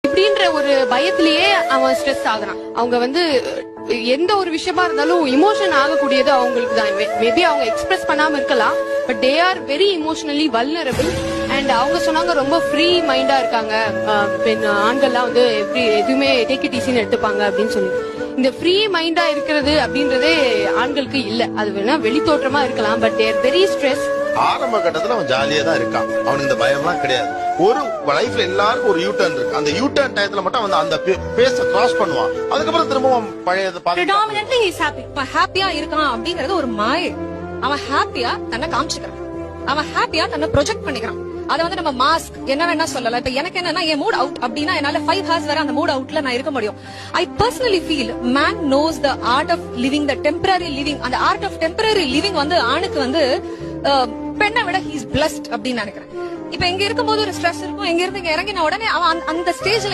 இப்படின்ற ஒரு பயத்திலேயே அவன் ஸ்ட்ரெஸ் ஆகுறான். அவங்க வந்து எந்த ஒரு விஷயமா இருந்தாலும் இமோஷன் ஆகக்கூடியது அவங்களுக்கு தான். மேபி அவங்க எக்ஸ்பிரஸ் பண்ணாம இருக்கலாம், but they are very emotionally vulnerable. And அவங்க சொன்னாங்க ரொம்ப ஃப்ரீ மைண்டா இருக்காங்க, ஆண்கள்லாம் வந்து எதுவுமே டேக் இட் ஈஸின்னு எடுத்துப்பாங்க அப்படின்னு சொல்லி. இந்த ஃப்ரீ மைண்டா இருக்கிறது அப்படின்றதே ஆண்களுக்கு இல்ல. அது வேணா வெளி தோற்றமா இருக்கலாம், பட் தேர் வெரி ஸ்ட்ரெஸ். ஆரம்ப கட்டத்துல அவன் ஜாலியா தான் இருக்கான், அவனுக்கு இந்த பயம்லாம் கிடையாது. ஒரு லைஃப்ல எல்லாருக்கும் ஒரு யூ டர்ன் இருக்கு. அந்த யூ டர்ன் டயத்துல மட்டும் அவன் அந்த பேஸ கிராஸ் பண்ணுவான். அதுக்கப்புறம் திரும்பவும் பழையதை predominantly he's happy. ஹாப்பியா இருக்கான் அப்படிங்கறது ஒரு மாயை. அவன் ஹாப்பியா தன்னை காமிச்சுக்கிறான், அவன் ஹாப்பியா தன்னை ப்ரொஜெக்ட் பண்ணிக்கிறான். அதை வந்து நம்ம மாஸ்க் என்ன வேணா சொல்லலாம். இப்ப எனக்கு என்னன்னா, என் மூட் அவுட் அப்படின்னா என்னால 5 hours வரை அந்த மூட் அவுட்ல நான் இருக்க முடியும். I personally feel man knows the art of living, the temporary living. அந்த ஆர்ட் ஆஃப் டெம்பரரி லிவிங் வந்து ஆணுக்கு வந்து பெண்ணை விட ஹீஸ் பிளஸ்ட் அப்படின்னு நினைக்கிறேன். இப்ப எங்க இருக்கும்போது ஒரு ஸ்ட்ரெஸ் இருக்கும், எங்க இருந்து இங்க இறங்கின உடனே அவன் அந்த ஸ்டேஜ்ல